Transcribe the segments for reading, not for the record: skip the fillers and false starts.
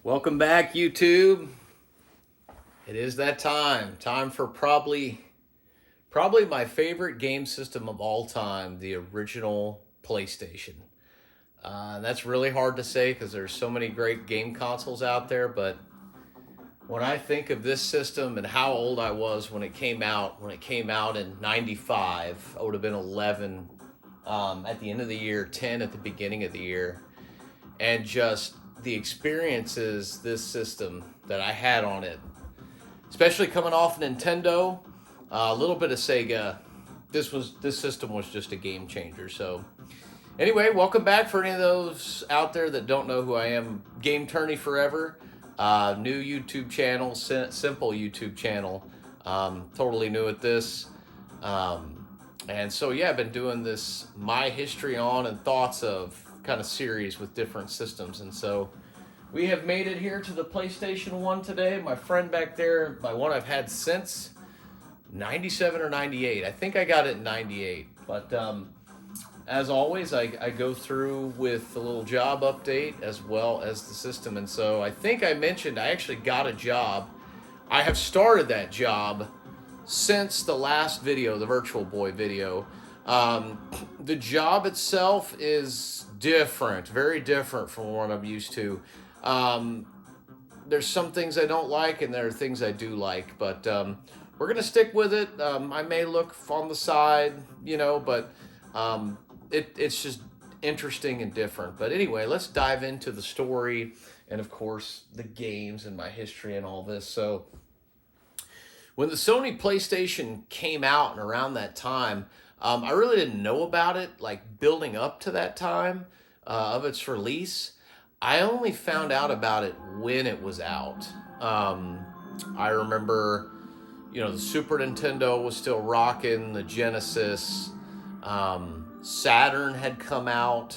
Welcome back, YouTube. It is that time. Time for probably my favorite game system of all time, the original PlayStation. That's really hard to say because there's so many great game consoles out there, but when I think of this system and how old I was when it came out in 95, I would have been 11 at the end of the year, 10 at the beginning of the year, and just the experiences this system that I had on it, especially coming off Nintendo, a little bit of Sega. This system was just a game changer. So anyway, welcome back for any of those out there that don't know who I am. Game Tourney Forever, new YouTube channel, simple YouTube channel. Totally new at this. And so yeah, I've been doing this my history on and thoughts of kind of series with different systems. And so we have made it here to the PlayStation 1 today. My friend back there, my one I've had since 97 or 98. I think I got it in 98. But as always, I go through with a little job update as well as the system. And so I think I mentioned I actually got a job. I have started that job since the last video, the Virtual Boy video. The job itself is different, very different from what I'm used to. There's some things I don't like, and there are things I do like, but we're gonna stick with it. I may look on the side, but it's just interesting and different. But anyway, let's dive into the story and, of course, the games and my history and all this. So when the Sony PlayStation came out and around that time, I really didn't know about it, like building up to that time of its release. I only found out about it when it was out. I remember, the Super Nintendo was still rocking, the Genesis, Saturn had come out.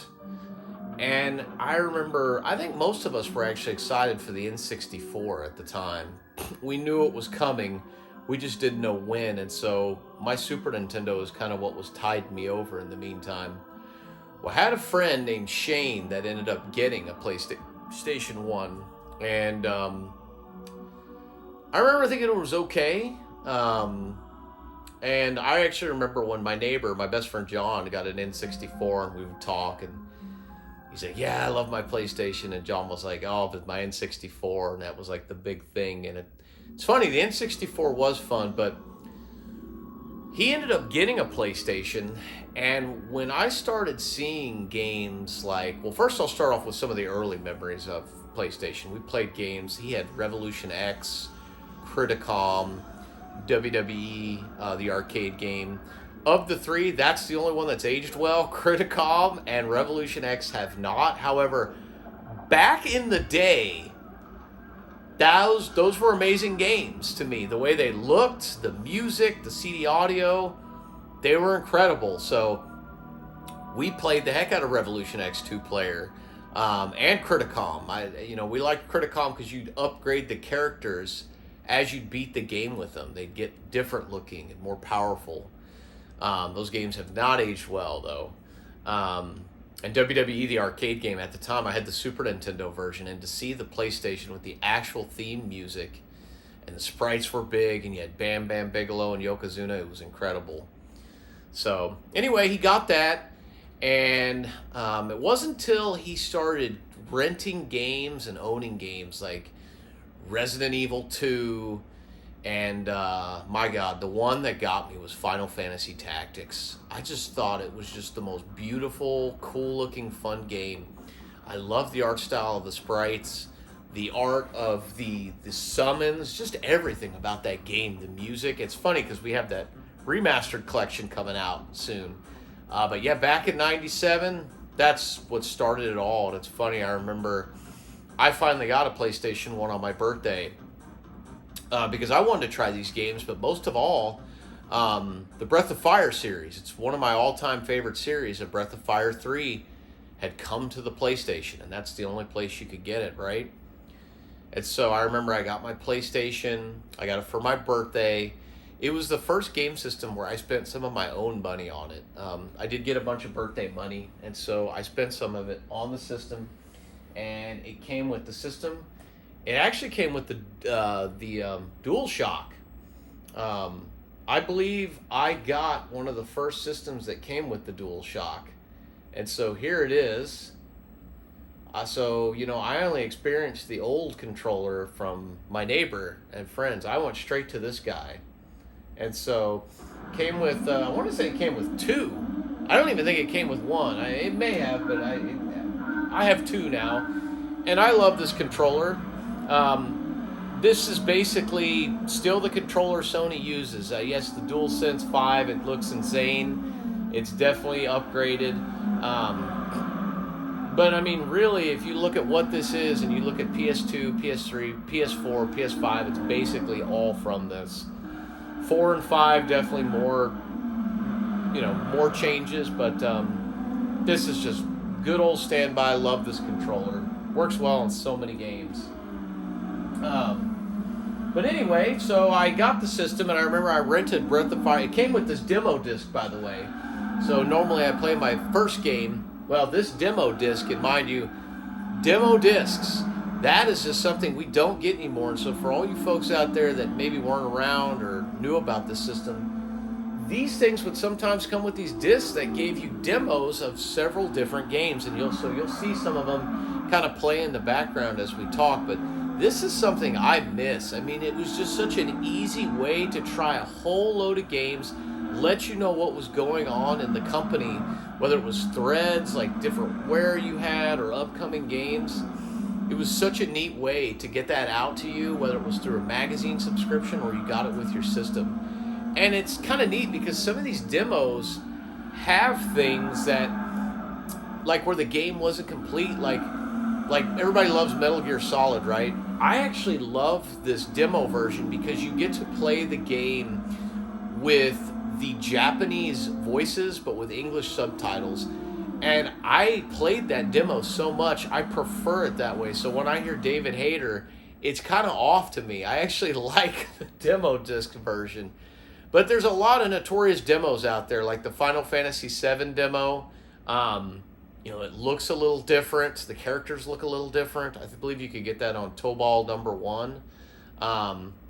And I remember, I think most of us were actually excited for the N64 at the time. We knew it was coming. We just didn't know when, and so my Super Nintendo is kind of what was tied me over in the meantime. Well, I had a friend named Shane that ended up getting a PlayStation 1, and I remember thinking it was okay, and I actually remember when my neighbor, my best friend John, got an N64, and we would talk, and he's like, yeah, I love my PlayStation, and John was like, oh, but my N64, and that was like the big thing, and it's funny, the N64 was fun, but he ended up getting a PlayStation, and when I started seeing games like, well, first I'll start off with some of the early memories of PlayStation. We played games. He had Revolution X, Criticom, WWE, the arcade game. Of the three, that's the only one that's aged well. Criticom and Revolution X have not. However, back in the day, those were amazing games to me. The way they looked, the music, the CD audio, they were incredible. So we played the heck out of Revolution X 2-player and Criticom. We liked Criticom because you'd upgrade the characters as you'd beat the game with them. They'd get different looking and more powerful. Those games have not aged well, though. And WWE, the arcade game, at the time, I had the Super Nintendo version, and to see the PlayStation with the actual theme music, and the sprites were big, and you had Bam Bam Bigelow and Yokozuna, it was incredible. So, anyway, he got that, and it wasn't until he started renting games and owning games, like Resident Evil 2, and my God, the one that got me was Final Fantasy Tactics. I just thought it was just the most beautiful, cool-looking, fun game. I love the art style of the sprites, the art of the summons, just everything about that game, the music. It's funny because we have that remastered collection coming out soon. But yeah, back in 97, that's what started it all. And it's funny, I remember I finally got a PlayStation 1 on my birthday. Because I wanted to try these games, but most of all, the Breath of Fire series. It's one of my all-time favorite series. And Breath of Fire 3 had come to the PlayStation, and that's the only place you could get it, right? And so I remember I got my PlayStation. I got it for my birthday. It was the first game system where I spent some of my own money on it. I did get a bunch of birthday money, and so I spent some of it on the system, and it came with the system It actually came with the DualShock. I believe I got one of the first systems that came with the DualShock, and so here it is. So, I only experienced the old controller from my neighbor and friends. I went straight to this guy. And so, came with, I want to say it came with two. I don't even think it came with one. It may have, but I have two now. And I love this controller. This is basically still the controller Sony uses. Yes, the DualSense 5, it looks insane. It's definitely upgraded. But I mean, really, if you look at what this is and you look at PS2, PS3, PS4, PS5, it's basically all from this. 4 and 5 definitely more, more changes, but this is just good old standby. Love this controller. Works well in so many games. But anyway, so I got the system, and I remember I rented Breath of Fire. It came with this demo disc, by the way. So normally I play my first game. Well, this demo disc, and mind you, demo discs, that is just something we don't get anymore. And so for all you folks out there that maybe weren't around or knew about this system, these things would sometimes come with these discs that gave you demos of several different games. And you'll see some of them kind of play in the background as we talk. But this is something I miss. I mean, it was just such an easy way to try a whole load of games, let you know what was going on in the company, whether it was threads, like different wear you had, or upcoming games. It was such a neat way to get that out to you, whether it was through a magazine subscription or you got it with your system. And it's kind of neat because some of these demos have things that, like where the game wasn't complete, like everybody loves Metal Gear Solid, right? I actually love this demo version because you get to play the game with the Japanese voices but with English subtitles, and I played that demo so much I prefer it that way. So when I hear David Hayter, it's kind of off to me. I actually like the demo disc version, but there's a lot of notorious demos out there, like the Final Fantasy VII demo. It looks a little different. The characters look a little different. I believe you could get that on Tobal #1.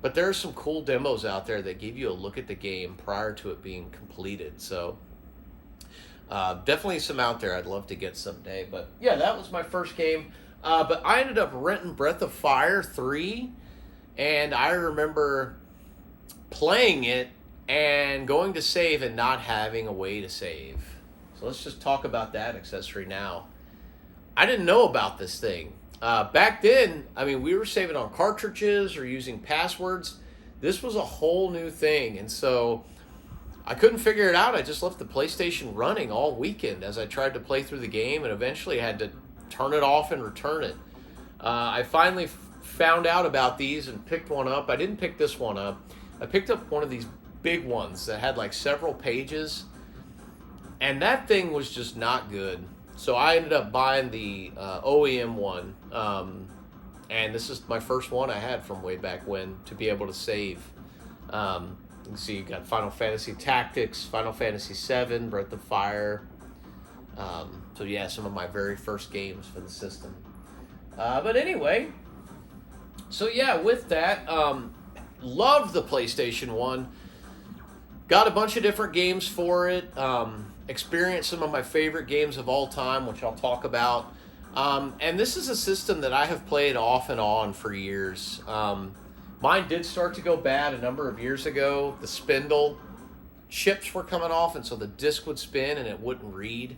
But there are some cool demos out there that give you a look at the game prior to it being completed. So definitely some out there I'd love to get someday. But yeah, that was my first game. But I ended up renting Breath of Fire 3. And I remember playing it and going to save and not having a way to save. So let's just talk about that accessory now. I didn't know about this thing. Back then, I mean, we were saving on cartridges or using passwords. This was a whole new thing. And so I couldn't figure it out. I just left the PlayStation running all weekend as I tried to play through the game, and eventually had to turn it off and return it. I finally found out about these and picked one up. I didn't pick this one up. I picked up one of these big ones that had like several pages, and that thing was just not good. So I ended up buying the OEM one, and this is my first one I had from way back when to be able to save. You can see you got Final Fantasy Tactics, Final Fantasy VII, Breath of Fire. So yeah, some of my very first games for the system. But anyway, so yeah, with that, loved the PlayStation 1. Got a bunch of different games for it. Experienced some of my favorite games of all time, which I'll talk about. And this is a system that I have played off and on for years. Mine did start to go bad a number of years ago. The spindle chips were coming off, and so the disc would spin and it wouldn't read.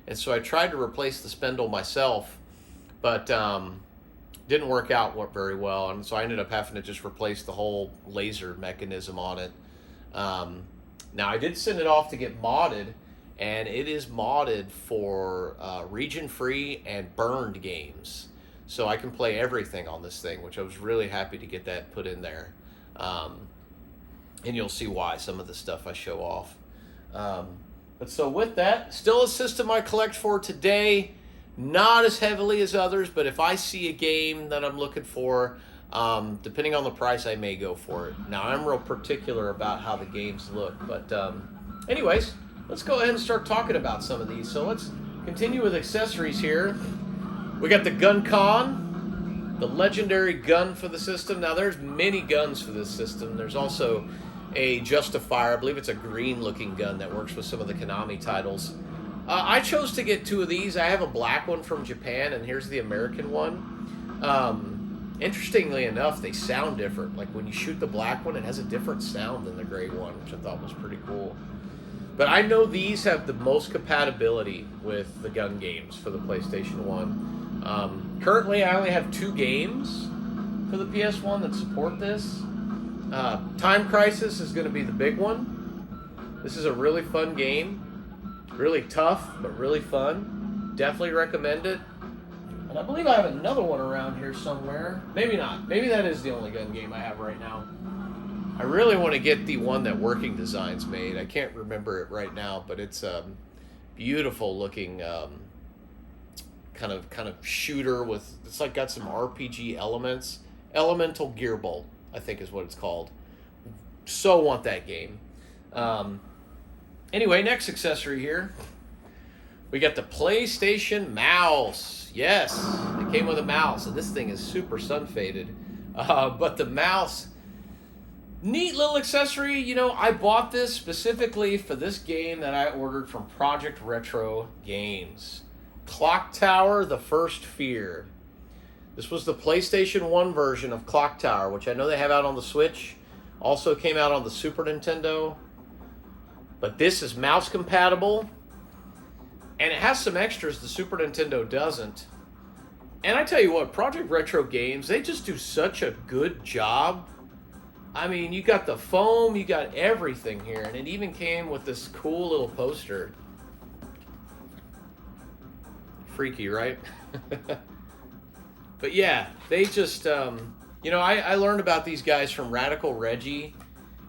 And so I tried to replace the spindle myself, but didn't work out very well. And so I ended up having to just replace the whole laser mechanism on it. Now, I did send it off to get modded, and it is modded for region-free and burned games. So I can play everything on this thing, which I was really happy to get that put in there. And you'll see why, some of the stuff I show off. But so with that, still a system I collect for today. Not as heavily as others, but if I see a game that I'm looking for, depending on the price, I may go for it. Now, I'm real particular about how the games look. But anyways, let's go ahead and start talking about some of these. So let's continue with accessories here. We got the GunCon the legendary gun for the system. Now, there's many guns for this system. There's also a Justifier. I believe it's a green-looking gun that works with some of the Konami titles. I chose to get 2 of these. I have a black one from Japan, and here's the American one. Interestingly enough, they sound different. Like when you shoot the black one, it has a different sound than the gray one, which I thought was pretty cool. But I know these have the most compatibility with the gun games for the PlayStation 1. Currently, I only have 2 games for the PS1 that support this. Time Crisis is going to be the big one. This is a really fun game. Really tough, but really fun. Definitely recommend it. And I believe I have another one around here somewhere. Maybe not. Maybe that is the only gun game I have right now. I really want to get the one that Working Designs made. I can't remember it right now, but it's a beautiful looking kind of shooter with, it's like got some RPG elements. Elemental Gearbolt, I think is what it's called. So want that game. Anyway, next accessory here. We got the PlayStation Mouse. Yes, it came with a mouse, and this thing is super sun-faded. But the mouse, neat little accessory. You know, I bought this specifically for this game that I ordered from Project Retro Games. Clock Tower, The First Fear. This was the PlayStation 1 version of Clock Tower, which I know they have out on the Switch. Also came out on the Super Nintendo. But this is mouse compatible. And it has some extras the Super Nintendo doesn't. And I tell you what, Project Retro Games, they just do such a good job. I mean, you got the foam, you got everything here. And it even came with this cool little poster. Freaky, right? But yeah, they just, you know, I learned about these guys from Radical Reggie.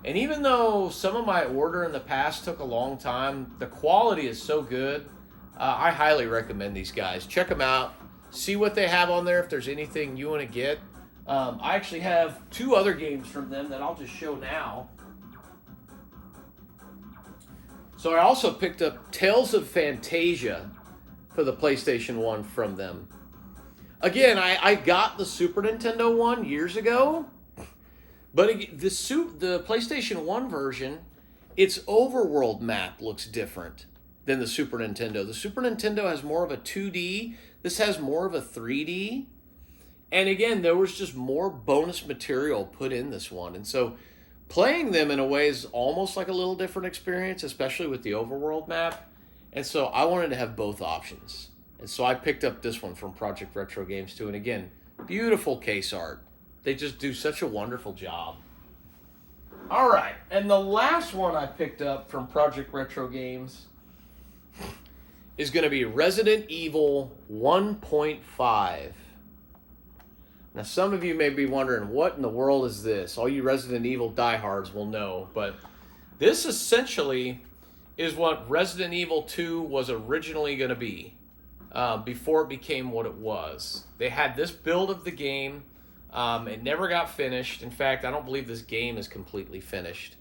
And even though some of my order in the past took a long time, the quality is so good. I highly recommend these guys. Check them out. See what they have on there if there's anything you want to get. I actually have 2 other games from them that I'll just show now. So I also picked up Tales of Phantasia for the PlayStation 1 from them. Again, I got the Super Nintendo one years ago. But the PlayStation 1 version, its overworld map looks different than the Super Nintendo. The Super Nintendo has more of a 2D. This has more of a 3D. And again, there was just more bonus material put in this one. And so playing them in a way is almost like a little different experience, especially with the overworld map. And so I wanted to have both options. And so I picked up this one from Project Retro Games too. And again, beautiful case art. They just do such a wonderful job. All right, and the last one I picked up from Project Retro Games is going to be Resident Evil 1.5. Now, some of you may be wondering, what in the world is this? All you Resident Evil diehards will know, but this essentially is what Resident Evil 2 was originally going to be before it became what it was. They had this build of the game. It never got finished. In fact, I don't believe this game is completely finished.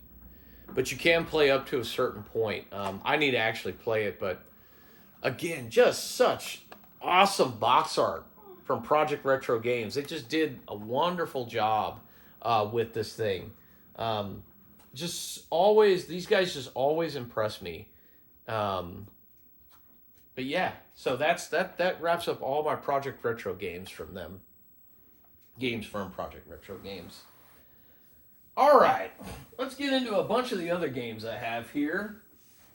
But you can play up to a certain point. I need to actually play it, but again, just such awesome box art from Project Retro Games. They just did a wonderful job with this thing. Just always, these guys just always impress me. But yeah, so that wraps up all my Project Retro games from them. Games from Project Retro Games. All right, let's get into a bunch of the other games I have here.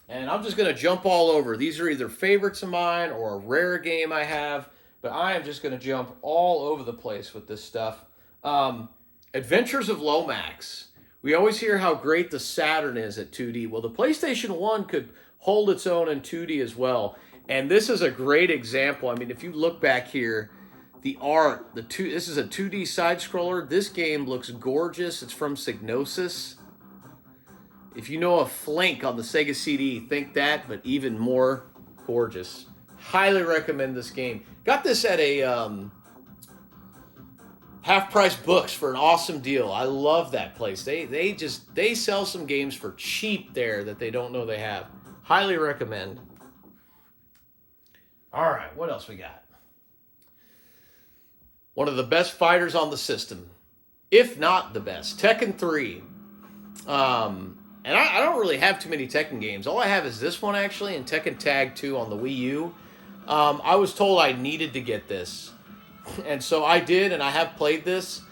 And I'm just going to jump all over. These are either favorites of mine or a rare game I have. But I am just going to jump all over the place with this stuff. Adventures of Lomax. We always hear how great the Saturn is at 2D. Well, the PlayStation 1 could hold its own in 2D as well. And this is a great example. I mean, if you look back here, the art, this is a 2D side-scroller. This game looks gorgeous. It's from Psygnosis. If you know a Flink on the Sega CD, think that, but even more gorgeous. Highly recommend this game. Got this at a half-price books for an awesome deal. I love that place. They sell some games for cheap there that they don't know they have. Highly recommend. All right, what else we got? One of the best fighters on the system, if not the best. Tekken 3. And I don't really have too many Tekken games. All I have is this one, actually, and Tekken Tag 2 on the Wii U. I was told I needed to get this. And so I did, and I have played this.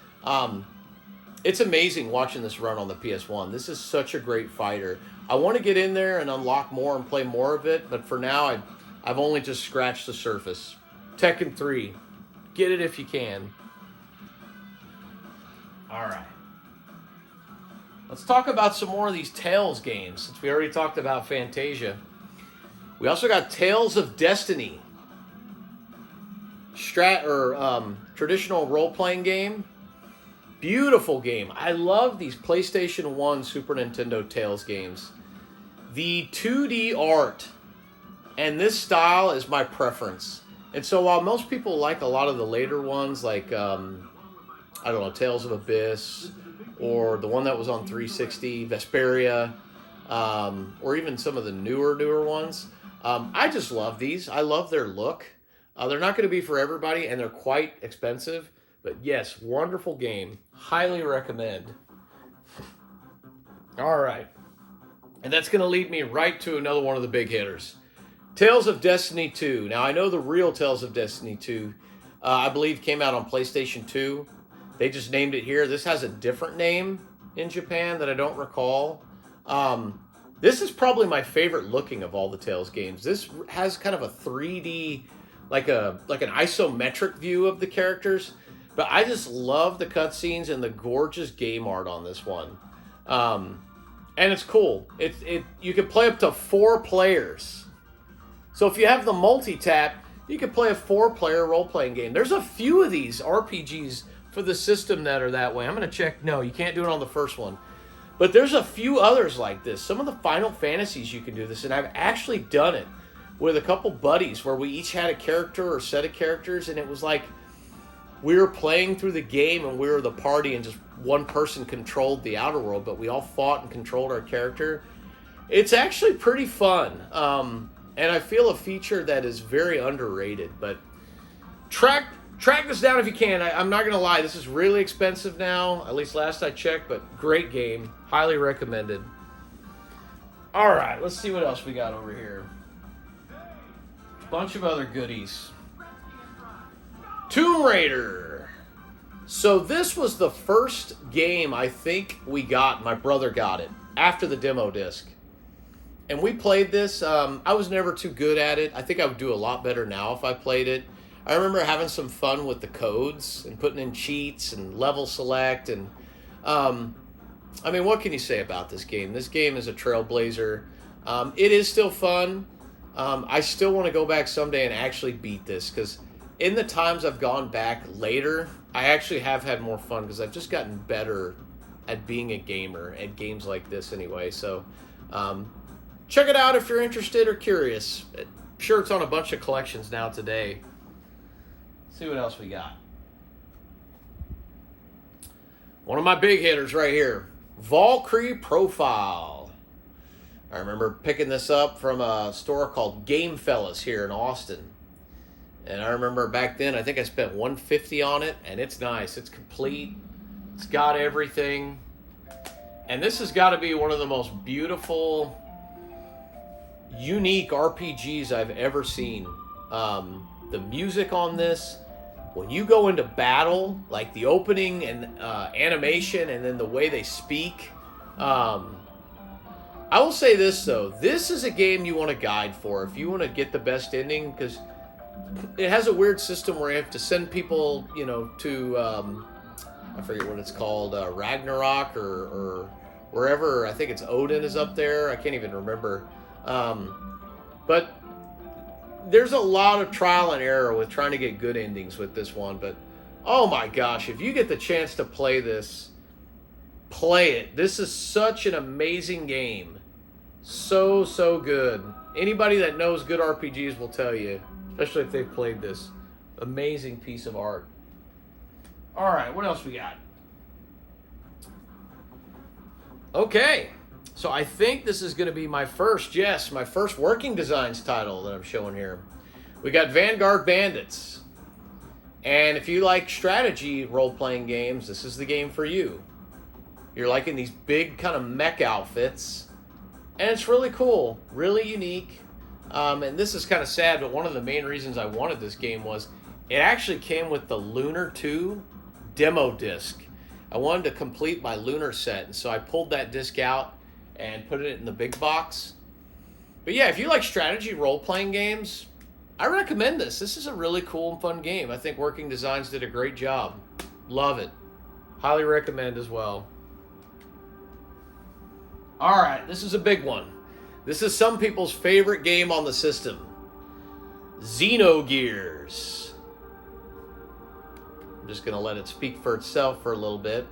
It's amazing watching this run on the PS1. This is such a great fighter. I want to get in there and unlock more and play more of it, but for now, I've only just scratched the surface. Tekken 3. Get it if you can. All right. Let's talk about some more of these Tales games, since we already talked about Fantasia. We also got Tales of Destiny. Traditional role-playing game. Beautiful game. I love these PlayStation 1, Super Nintendo Tales games. The 2D art and this style is my preference. And so while most people like a lot of the later ones, like, I don't know, Tales of Abyss, or the one that was on 360, Vesperia, or even some of the newer ones, I just love these. I love their look. They're not going to be for everybody, and they're quite expensive. But yes, wonderful game. Highly recommend. All right. And that's going to lead me right to another one of the big hitters. Tales of Destiny 2. Now, I know the real Tales of Destiny 2, I believe, came out on PlayStation 2. They just named it here. This has a different name in Japan that I don't recall. This is probably my favorite looking of all the Tales games. This has kind of a 3D, like an isometric view of the characters. But I just love the cutscenes and the gorgeous game art on this one. And it's cool. You can play up to 4 players. So if you have the multi-tap, you can play a 4-player role-playing game. There's a few of these RPGs for the system that are that way. I'm going to check. No, you can't do it on the first one. But there's a few others like this. Some of the Final Fantasies you can do this, and I've actually done it with a couple buddies where we each had a character or set of characters, and it was like we were playing through the game and we were the party and just one person controlled the outer world, but we all fought and controlled our character. It's actually pretty fun. And I feel a feature that is very underrated, but track this down if you can. I'm not going to lie, this is really expensive now, at least last I checked, but great game. Highly recommended. All right, let's see what else we got over here. Bunch of other goodies. Tomb Raider. So this was the first game I think we got. My brother got it after the demo disc. And we played this. I was never too good at it. I think I would do a lot better now if I played it. I remember having some fun with the codes and putting in cheats and level select. And I mean, what can you say about this game? This game is a trailblazer. It is still fun. I still want to go back someday and actually beat this, because in the times I've gone back later, I actually have had more fun because I've just gotten better at being a gamer at games like this anyway. So check it out if you're interested or curious. I'm sure it's on a bunch of collections now today. Let's see what else we got. One of my big hitters right here, Valkyrie Profile. I remember picking this up from a store called Game Fellas here in Austin. And I remember back then, I think I spent $150 on it, and it's nice. It's complete. It's got everything. And this has got to be one of the most beautiful, unique RPGs I've ever seen. The music on this, when you go into battle, like the opening and animation, and then the way they speak. I will say this, though. This is a game you want to guide for if you want to get the best ending, because it has a weird system where you have to send people, to, I forget what it's called, Ragnarok or wherever. I think it's Odin is up there. I can't even remember. But there's a lot of trial and error with trying to get good endings with this one. But, oh my gosh, if you get the chance to play this, play it. This is such an amazing game. So good. Anybody that knows good RPGs will tell you, especially if they've played this. Amazing piece of art. All right, what else we got? Okay, so I think this is going to be my first Working Designs title that I'm showing here. We got Vanguard Bandits. And if you like strategy role-playing games, this is the game for you. You're liking these big kind of mech outfits, and it's really cool, really unique. And this is kind of sad, but one of the main reasons I wanted this game was it actually came with the Lunar 2 demo disc. I wanted to complete my Lunar set, and so I pulled that disc out and put it in the big box. But yeah, if you like strategy role-playing games, I recommend this. This is a really cool and fun game. I think Working Designs did a great job. Love it. Highly recommend as well. All right, this is a big one. This is some people's favorite game on the system. Xenogears. I'm just going to let it speak for itself for a little bit.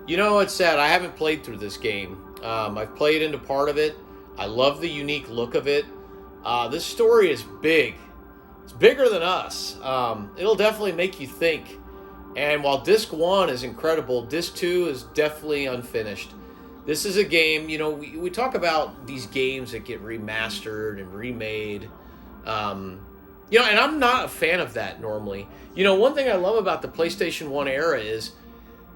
You know, it's sad. I haven't played through this game. I've played into part of it. I love the unique look of it. This story is big. It's bigger than us. It'll definitely make you think. And while Disc 1 is incredible, Disc 2 is definitely unfinished. This is a game, you know, we talk about these games that get remastered and remade. You know, and I'm not a fan of that normally. You know, one thing I love about the PlayStation 1 era is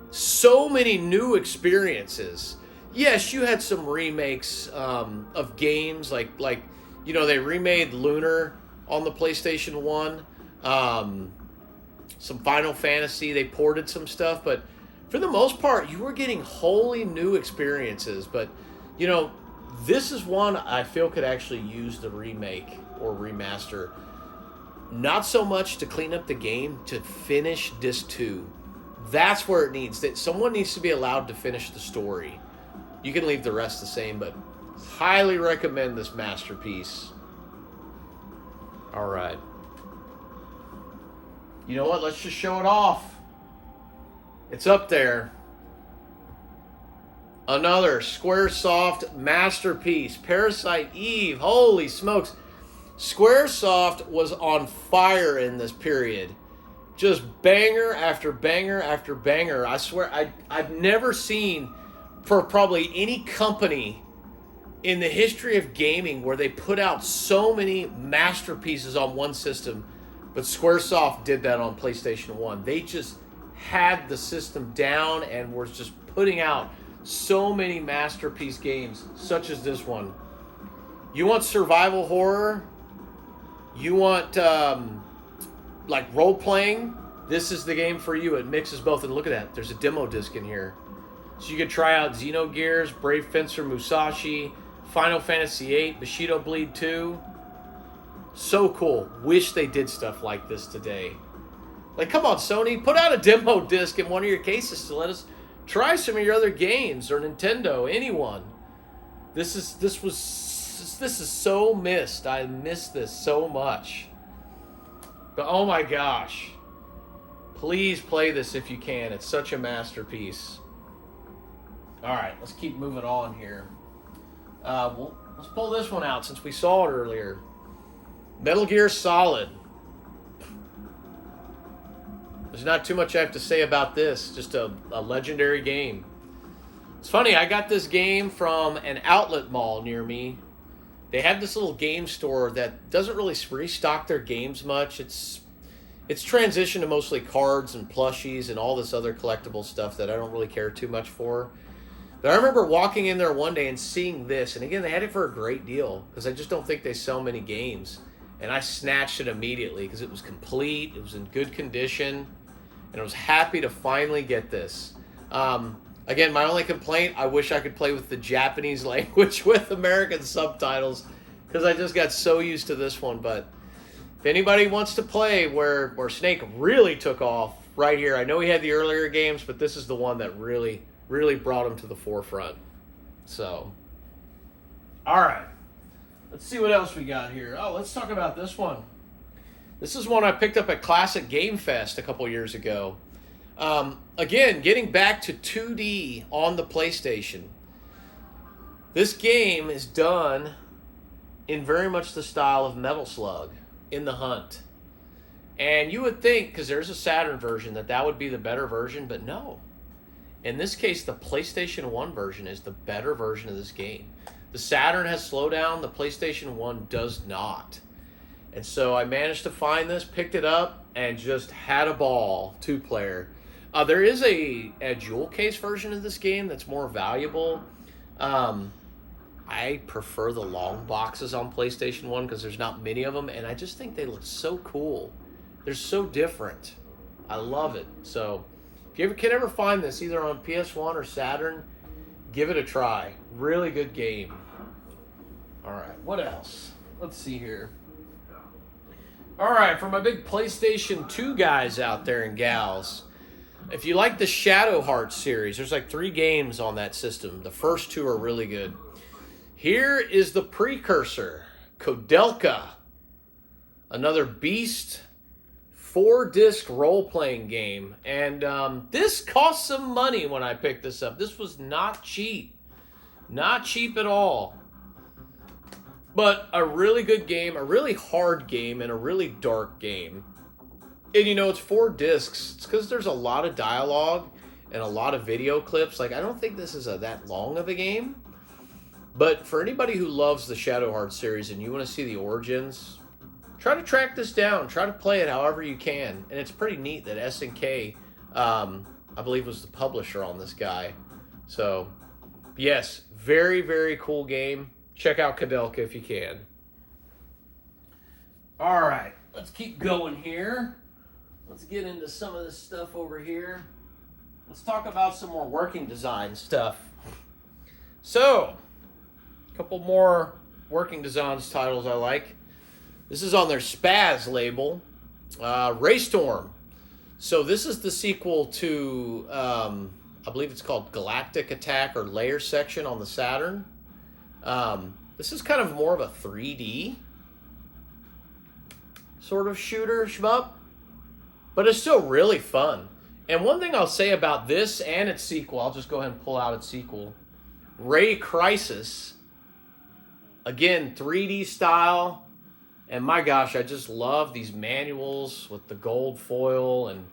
so many new experiences. Yes, you had some remakes of games like you know, they remade Lunar on the PlayStation 1. Some Final Fantasy, they ported some stuff, but for the most part, you were getting wholly new experiences. But, you know, this is one I feel could actually use the remake or remaster. Not so much to clean up the game, to finish Disc 2. That's where it needs. That someone needs to be allowed to finish the story. You can leave the rest the same, but highly recommend this masterpiece. All right. You know what? Let's just show it off. It's up there. Another Squaresoft masterpiece. Parasite Eve. Holy smokes. Squaresoft was on fire in this period. Just banger after banger after banger. I swear, I've never seen, for probably any company in the history of gaming, where they put out so many masterpieces on one system. But Squaresoft did that on PlayStation 1. They just had the system down and were just putting out so many masterpiece games, such as this one. You want survival horror? You want like role-playing? This is the game for you. It mixes both. And look at that. There's a demo disc in here. So you could try out Xenogears, Brave Fencer Musashi, Final Fantasy VIII, Bushido Blade 2. So cool. Wish they did stuff like this today. Like, come on, Sony, put out a demo disc in one of your cases to let us try some of your other games, or Nintendo, anyone. This is so missed. I miss this so much. But oh my gosh. Please play this if you can. It's such a masterpiece. All right, let's keep moving on here. Let's pull this one out since we saw it earlier. Metal Gear Solid. There's not too much I have to say about this. Just a legendary game. It's funny, I got this game from an outlet mall near me. They have this little game store that doesn't really restock their games much. It's transitioned to mostly cards and plushies and all this other collectible stuff that I don't really care too much for. But I remember walking in there one day and seeing this. And again, they had it for a great deal because I just don't think they sell many games. And I snatched it immediately because it was complete. It was in good condition. And I was happy to finally get this. Again, my only complaint, I wish I could play with the Japanese language with American subtitles because I just got so used to this one. But if anybody wants to play where Snake really took off right here, I know he had the earlier games, but this is the one that really brought him to the forefront. So, all right. Let's see what else we got here. Oh, let's talk about this one. This is one I picked up at Classic Game Fest a couple years ago. Again, getting back to 2D on the PlayStation. This game is done in very much the style of Metal Slug in The Hunt. And you would think, because there's a Saturn version, that would be the better version, but no. In this case, the PlayStation 1 version is the better version of this game. The Saturn has slowdown, the PlayStation 1 does not. And so I managed to find this, picked it up. and just had a ball, 2-player. There is a jewel case version of this game that's more valuable. I prefer the long boxes on PlayStation 1 because there's not many of them, and I just think they look so cool. They're so different. I love it. So if you can ever find this, either on PS1 or Saturn, give it a try. Really good game. All right, what else? Let's see here. All right, for my big PlayStation 2 guys out there and gals, if you like the Shadow Hearts series, there's like 3 games on that system. The first 2 are really good. Here is the precursor, Koudelka, another beast 4-disc role-playing game. And this cost some money when I picked this up. This was not cheap. Not cheap at all. But a really good game, a really hard game, and a really dark game. And you know, it's 4 discs. It's because there's a lot of dialogue and a lot of video clips. Like, I don't think this is that long of a game. But for anybody who loves the Shadow Hearts series and you want to see the origins, try to track this down. Try to play it however you can. And it's pretty neat that SNK, I believe, was the publisher on this guy. So, yes, very, very cool game. Check out Koudelka if you can. All right, let's keep going here. Let's get into some of this stuff over here. Let's talk about some more working design stuff. So, a couple more working designs titles I like. This is on their Spaz label, Raystorm. So this is the sequel to, I believe it's called Galactic Attack or Layer Section on the Saturn. This is kind of more of a 3D sort of shooter shmup, but it's still really fun. And one thing I'll say about this and its sequel, I'll just go ahead and pull out its sequel, Ray Crisis. Again, 3D style. And my gosh, I just love these manuals with the gold foil, and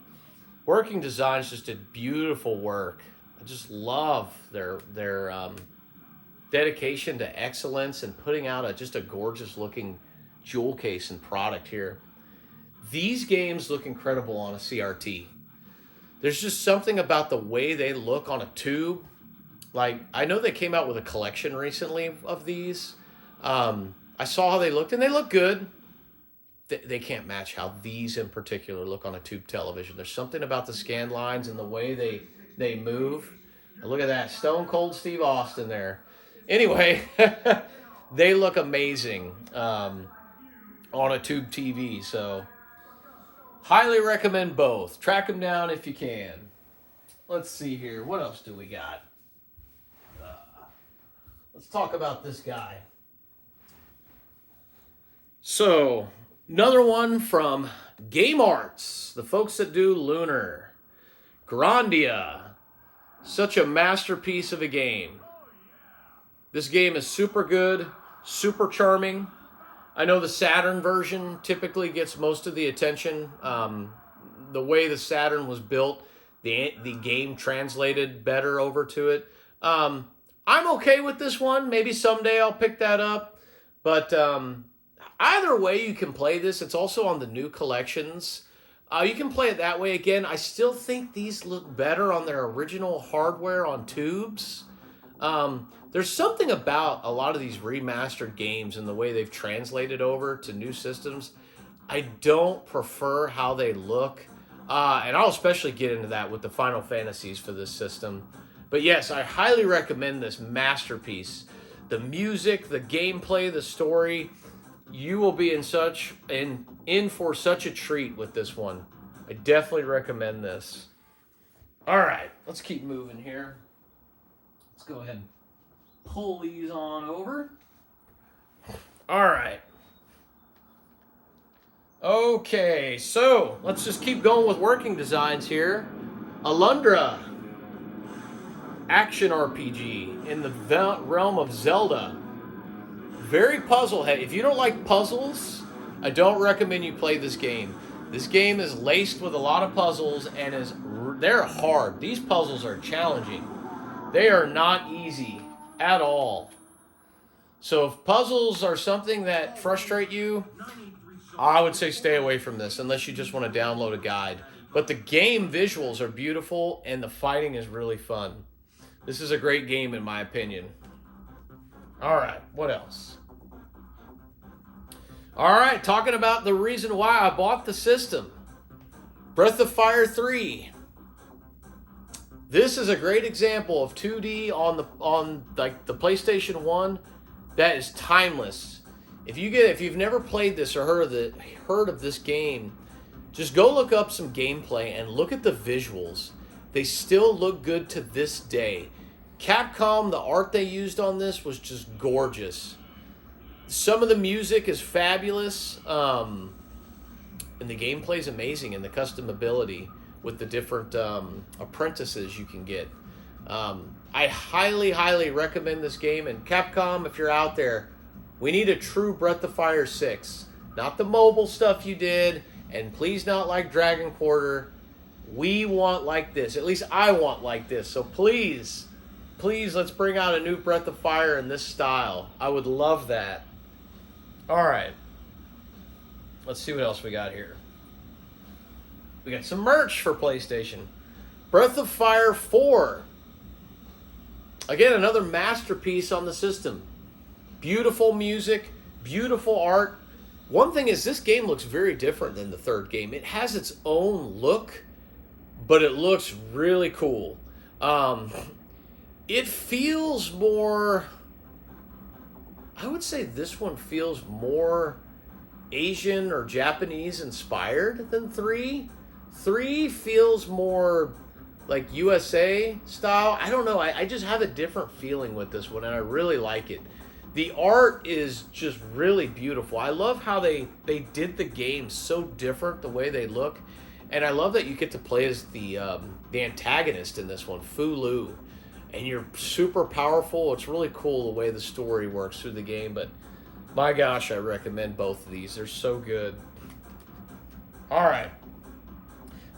Working Designs just did beautiful work. I just love their dedication to excellence and putting out just a gorgeous looking jewel case and product here. These games look incredible on a CRT. There's just something about the way they look on a tube. Like, I know they came out with a collection recently of these. I saw how they looked, and they look good. They can't match how these in particular look on a tube television. There's something about the scan lines and the way they move. And look at that, Stone Cold Steve Austin there. Anyway, they look amazing on a tube TV. So, highly recommend both. Track them down if you can. Let's see here. What else do we got? Let's talk about this guy. So, another one from Game Arts, the folks that do Lunar. Grandia. Such a masterpiece of a game. This game is super good, super charming. I know the Saturn version typically gets most of the attention. The way the Saturn was built, the game translated better over to it. I'm okay with this one. Maybe someday I'll pick that up. But either way you can play this. It's also on the new collections. You can play it that way. Again, I still think these look better on their original hardware on tubes. There's something about a lot of these remastered games and the way they've translated over to new systems. I don't prefer how they look. And I'll especially get into that with the Final Fantasies for this system. But yes, I highly recommend this masterpiece. The music, the gameplay, the story, you will be in for such a treat with this one. I definitely recommend this. All right, let's keep moving here. Let's go ahead and pull these on over. All right. Okay, so let's just keep going with Working Designs here. Alundra. Action RPG in the realm of Zelda. Very puzzle heavy. If you don't like puzzles, I don't recommend you play this game. This game is laced with a lot of puzzles and they're hard. These puzzles are challenging. They are not easy at all. So if puzzles are something that frustrate you, I would say stay away from this unless you just want to download a guide. But the game visuals are beautiful and the fighting is really fun. This is a great game in my opinion. All right, what else? All right, talking about the reason why I bought the system. Breath of Fire 3. This is a great example of 2D on like the PlayStation 1 that is timeless. If you've never played this or heard of this game, just go look up some gameplay and look at the visuals. They still look good to this day. Capcom, the art they used on this was just gorgeous. Some of the music is fabulous, and the gameplay is amazing, and the customability with the different apprentices you can get. I highly recommend this game. And Capcom, if you're out there, we need a true Breath of Fire 6. Not the mobile stuff you did, and please not like Dragon Quarter. We want like this. At least I want like this. So please, let's bring out a new Breath of Fire in this style. I would love that. All right. Let's see what else we got here. We got some merch for PlayStation. Breath of Fire 4. Again, another masterpiece on the system. Beautiful music, beautiful art. One thing is this game looks very different than the third game. It has its own look, but it looks really cool. It feels more... I would say this one feels more Asian or Japanese inspired than 3. 3 feels more like USA style. I don't know. I just have a different feeling with this one, and I really like it. The art is just really beautiful. I love how they did the game so different, the way they look. And I love that you get to play as the antagonist in this one, Fu Lu. And you're super powerful. It's really cool the way the story works through the game. But my gosh, I recommend both of these. They're so good. All right.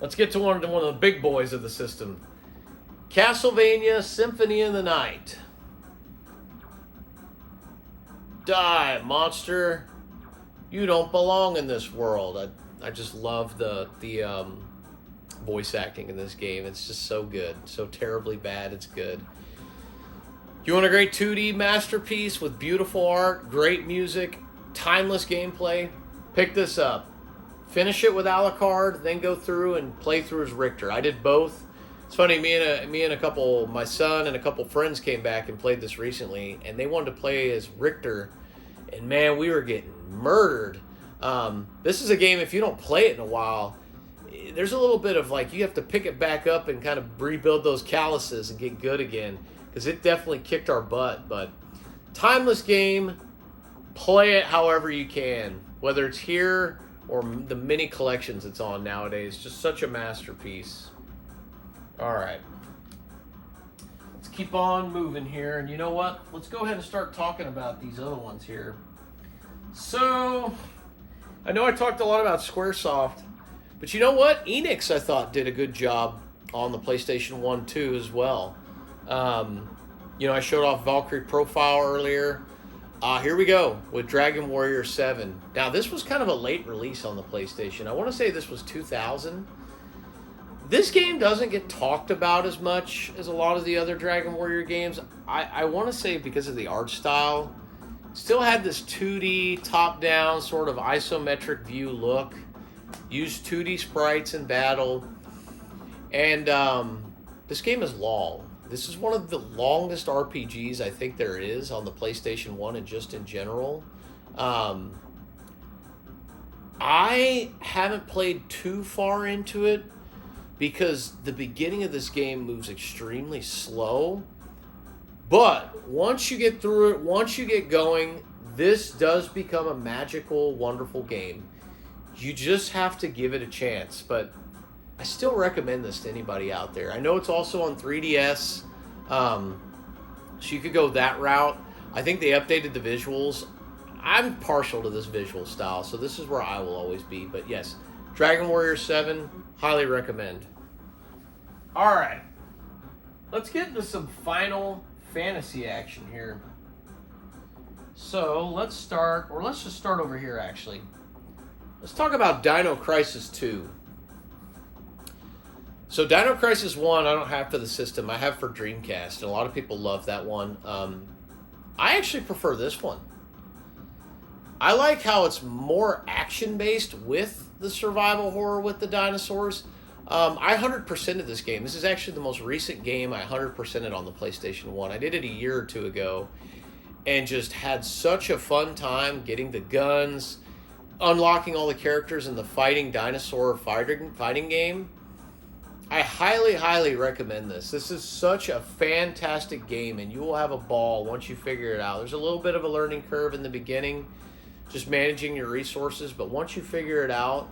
Let's get to one of the big boys of the system. Castlevania Symphony of the Night. Die, monster. You don't belong in this world. I just love the voice acting in this game. It's just so good. So terribly bad, it's good. You want a great 2D masterpiece with beautiful art, great music, timeless gameplay? Pick this up. Finish it with Alucard, then go through and play through as Richter. I did both. It's funny, my son and a couple friends came back and played this recently, and they wanted to play as Richter, and man, we were getting murdered. This is a game, if you don't play it in a while, there's a little bit of like, you have to pick it back up and kind of rebuild those calluses and get good again, because it definitely kicked our butt. But timeless game, play it however you can, whether it's here or the mini collections it's on nowadays. Just such a masterpiece. All right. Let's keep on moving here. And you know what? Let's go ahead and start talking about these other ones here. So, I know I talked a lot about Squaresoft, but you know what? Enix, I thought, did a good job on the PlayStation 1 too as well. I showed off Valkyrie Profile earlier. Here we go with Dragon Warrior 7. Now, this was kind of a late release on the PlayStation. I want to say this was 2000. This game doesn't get talked about as much as a lot of the other Dragon Warrior games. I want to say because of the art style. Still had this 2D top-down sort of isometric view look. Used 2D sprites in battle. And this game is long. This is one of the longest RPGs I think there is on the PlayStation 1 and just in general. I haven't played too far into it because the beginning of this game moves extremely slow. But once you get through it, once you get going, this does become a magical, wonderful game. You just have to give it a chance. But I still recommend this to anybody out there. I know it's also on 3DS, so you could go that route. I think they updated the visuals. I'm partial to this visual style, so this is where I will always be. But yes, Dragon Warrior 7, highly recommend. All right, let's get into some Final Fantasy action here. So let's just start over here actually. Let's talk about Dino Crisis 2. So Dino Crisis 1 I don't have for the system. I have for Dreamcast, and a lot of people love that one. I actually prefer this one. I like how it's more action-based with the survival horror with the dinosaurs. I 100%ed this game. This is actually the most recent game I 100%ed on the PlayStation 1. I did it a year or two ago and just had such a fun time getting the guns, unlocking all the characters in the fighting dinosaur fighting game. I highly, highly recommend this. This is such a fantastic game, and you will have a ball once you figure it out. There's a little bit of a learning curve in the beginning, just managing your resources, but once you figure it out,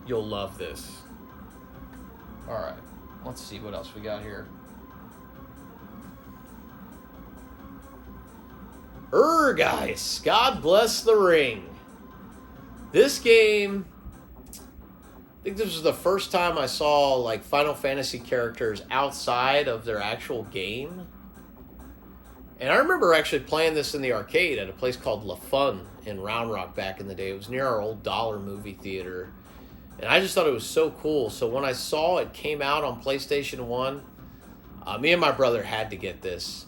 you'll love this. All right, let's see what else we got here. Guys, God Bless the Ring. This game, I think this was the first time I saw like Final Fantasy characters outside of their actual game. And I remember actually playing this in the arcade at a place called La Fun in Round Rock back in the day. It was near our old Dollar movie theater. And I just thought it was so cool. So when I saw it came out on PlayStation 1, me and my brother had to get this.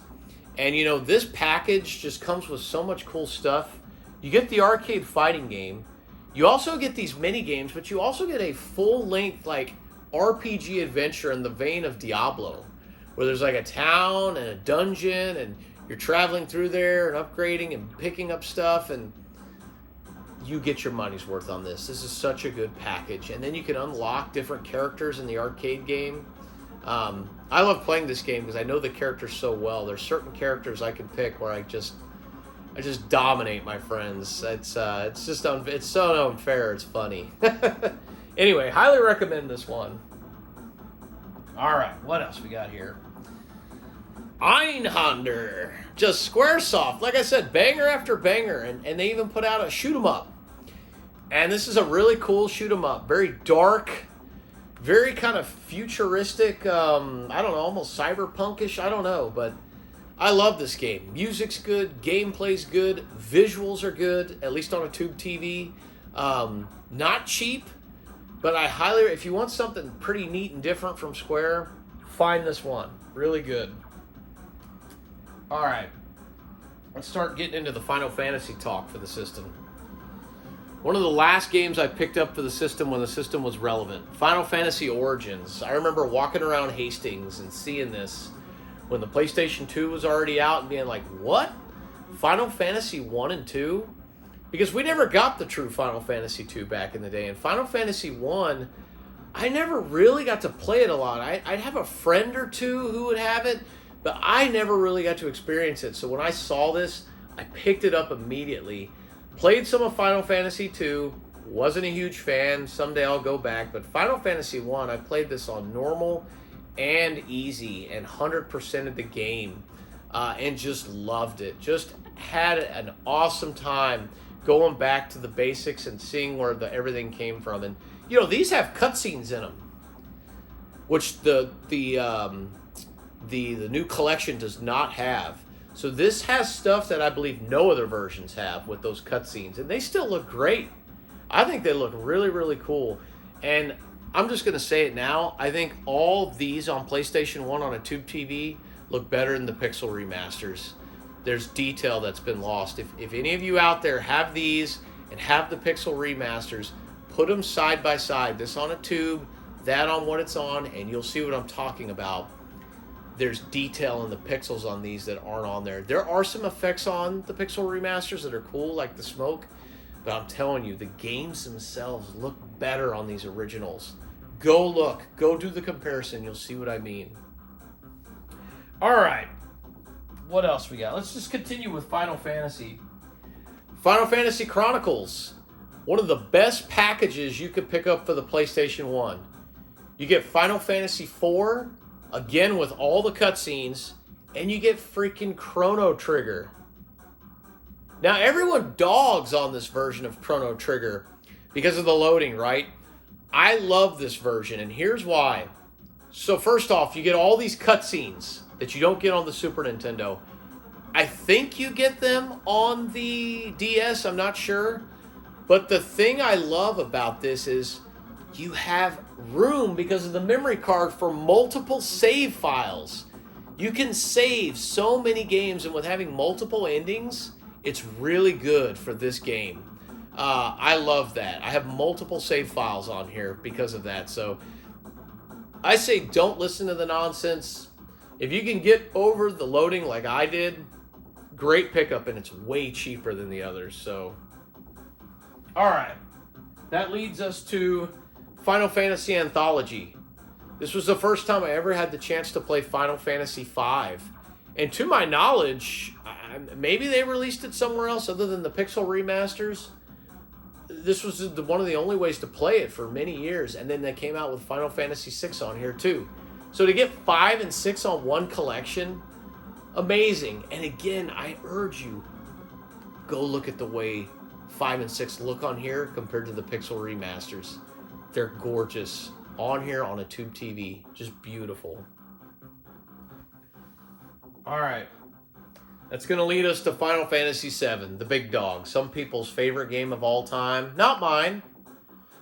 And you know, this package just comes with so much cool stuff. You get the arcade fighting game. You also get these mini games, but you also get a full-length like RPG adventure in the vein of Diablo, where there's like a town and a dungeon, and you're traveling through there and upgrading and picking up stuff, and you get your money's worth on this. This is such a good package. And then you can unlock different characters in the arcade game. I love playing this game because I know the characters so well. There's certain characters I can pick where I just dominate my friends. It's so unfair. It's funny. Anyway, highly recommend this one. All right, what else we got here? Einhander, just Squaresoft. Like I said, banger after banger, and they even put out a shoot 'em up. And this is a really cool shoot 'em up. Very dark, very kind of futuristic. I don't know, almost cyberpunkish. I don't know, but I love this game. Music's good, gameplay's good, visuals are good, at least on a tube TV. Not cheap, but I highly, if you want something pretty neat and different from Square, find this one. Really good. All right, let's start getting into the Final Fantasy talk for the system. One of the last games I picked up for the system when the system was relevant, Final Fantasy Origins. I remember walking around Hastings and seeing this when the PlayStation 2 was already out and being like, what? Final Fantasy 1 and 2? Because we never got the true Final Fantasy 2 back in the day. And Final Fantasy 1, I never really got to play it a lot. I'd have a friend or two who would have it, but I never really got to experience it. So when I saw this, I picked it up immediately. Played some of Final Fantasy 2. Wasn't a huge fan. Someday I'll go back. But Final Fantasy 1, I played this on normal and easy and 100% of the game. And just loved it. Just had an awesome time going back to the basics and seeing where everything came from. And, you know, these have cutscenes in them, which the new collection does not have. So this has stuff that I believe no other versions have with those cutscenes, and they still look great. I think they look really, really cool. And I'm just going to say it now. I think all of these on PlayStation 1 on a tube TV look better than the Pixel remasters. There's detail that's been lost. If any of you out there have these and have the Pixel remasters, put them side by side. This on a tube, that on what it's on, and you'll see what I'm talking about. There's detail in the pixels on these that aren't on there. There are some effects on the Pixel remasters that are cool, like the smoke, but I'm telling you, the games themselves look better on these originals. Go look. Go do the comparison. You'll see what I mean. All right. What else we got? Let's just continue with Final Fantasy. Final Fantasy Chronicles. One of the best packages you could pick up for the PlayStation 1. You get Final Fantasy IV, again with all the cutscenes, and you get freaking Chrono Trigger. Now, everyone dogs on this version of Chrono Trigger because of the loading, right? I love this version, and here's why. So first off, you get all these cutscenes that you don't get on the Super Nintendo. I think you get them on the DS, I'm not sure. But the thing I love about this is you have room because of the memory card for multiple save files. You can save so many games, and with having multiple endings, it's really good for this game. I love that. I have multiple save files on here because of that. So I say don't listen to the nonsense. If you can get over the loading like I did, great pickup, and it's way cheaper than the others. So, all right. That leads us to Final Fantasy Anthology. This was the first time I ever had the chance to play Final Fantasy V. And to my knowledge, maybe they released it somewhere else other than the Pixel remasters. This was one of the only ways to play it for many years. And then they came out with Final Fantasy VI on here too. So to get 5 and 6 on one collection, amazing. And again, I urge you, go look at the way 5 and 6 look on here compared to the Pixel remasters. They're gorgeous on here on a tube TV. Just beautiful. All right. That's going to lead us to Final Fantasy VII, the big dog. Some people's favorite game of all time. Not mine.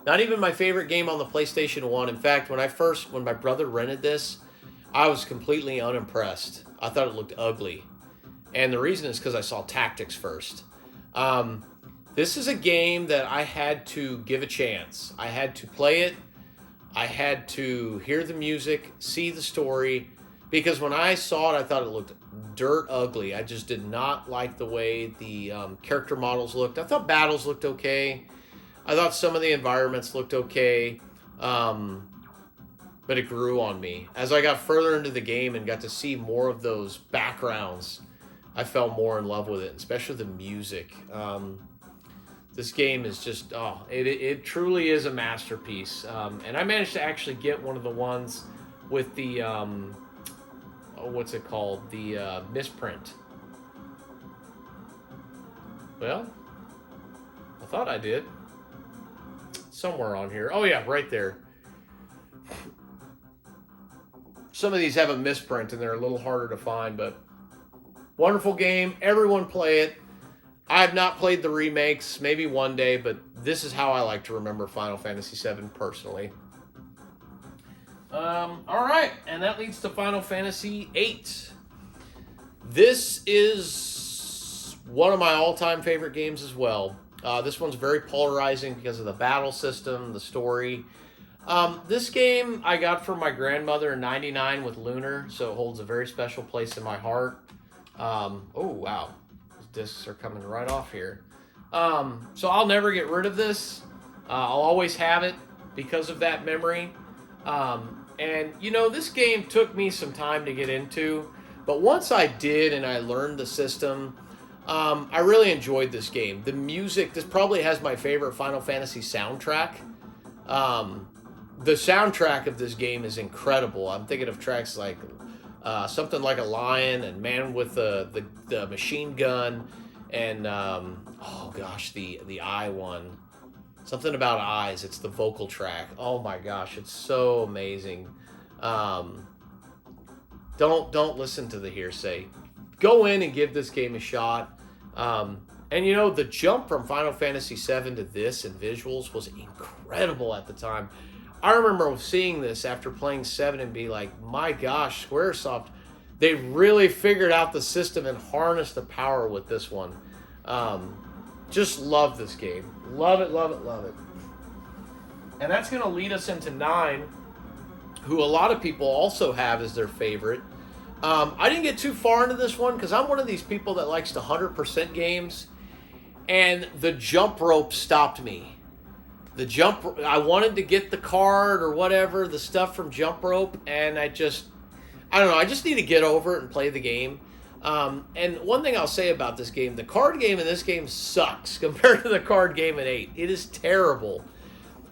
Not even my favorite game on the PlayStation 1. In fact, when my brother rented this, I was completely unimpressed. I thought it looked ugly. And the reason is because I saw Tactics first. This is a game that I had to give a chance. I had to play it. I had to hear the music, see the story, because when I saw it, I thought it looked dirt ugly. I just did not like the way the character models looked. I thought battles looked okay. I thought some of the environments looked okay, but it grew on me. As I got further into the game and got to see more of those backgrounds, I fell more in love with it, especially the music. This game is just, it truly is a masterpiece. And I managed to actually get one of the ones with the, what's it called? The misprint. Well, I thought I did. Somewhere on here. Oh yeah, right there. Some of these have a misprint and they're a little harder to find, but wonderful game. Everyone play it. I have not played the remakes, maybe one day, but this is how I like to remember Final Fantasy VII personally. All right, and that leads to Final Fantasy VIII. This is one of my all-time favorite games as well. This one's very polarizing because of the battle system, the story. This game I got from my grandmother in '99 with Lunar, so it holds a very special place in my heart. Oh, wow. Discs are coming right off here. So I'll never get rid of this. I'll always have it because of that memory. And, you know, this game took me some time to get into. But once I did and I learned the system, I really enjoyed this game. The music, this probably has my favorite Final Fantasy soundtrack. The soundtrack of this game is incredible. I'm thinking of tracks like Something Like a Lion and Man with the Machine Gun and the Eye one. Something About Eyes. It's the vocal track. Oh my gosh, it's so amazing. Don't listen to the hearsay. Go in and give this game a shot. And you know, the jump from Final Fantasy VII to this and visuals was incredible at the time. I remember seeing this after playing 7 and be like, my gosh, Squaresoft, they really figured out the system and harnessed the power with this one. Just love this game. Love it, love it, love it. And that's going to lead us into 9, who a lot of people also have as their favorite. I didn't get too far into this one because I'm one of these people that likes to 100% games, and the jump rope stopped me. I wanted to get the card or whatever, the stuff from Jump Rope, and I don't know, I just need to get over it and play the game. And one thing I'll say about this game, the card game in this game sucks compared to the card game in 8. It is terrible.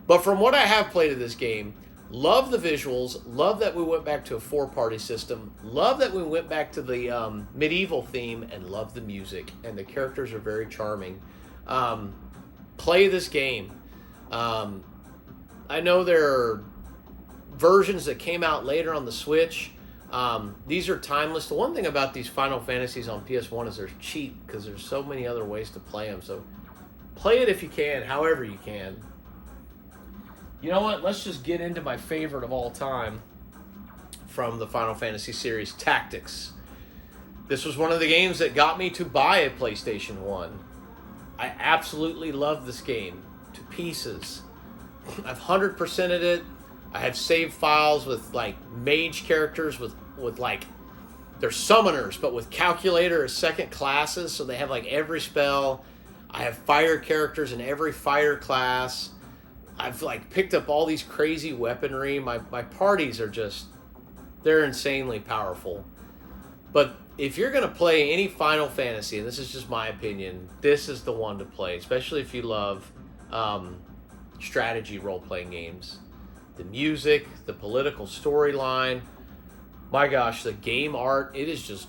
But from what I have played of this game, love the visuals, love that we went back to a 4-party system, love that we went back to the medieval theme, and love the music. And the characters are very charming. Play this game. I know there are versions that came out later on the Switch. These are timeless. The one thing about these Final Fantasies on PS1 is they're cheap because there's so many other ways to play them. So Play it if you can, however you can. You know what? Let's just get into my favorite of all time from the Final Fantasy series, Tactics. This was one of the games that got me to buy a PlayStation 1. I absolutely love this game to pieces. I've 100%ed it. I have saved files with like mage characters with like they're summoners, but with calculator as second classes, so they have like every spell. I have fire characters in every fire class. I've like picked up all these crazy weaponry. My parties are just, they're insanely powerful. But if you're going to play any Final Fantasy, and this is just my opinion, this is the one to play, especially if you love strategy role-playing games. The music, the political storyline, my gosh, the game art, it is just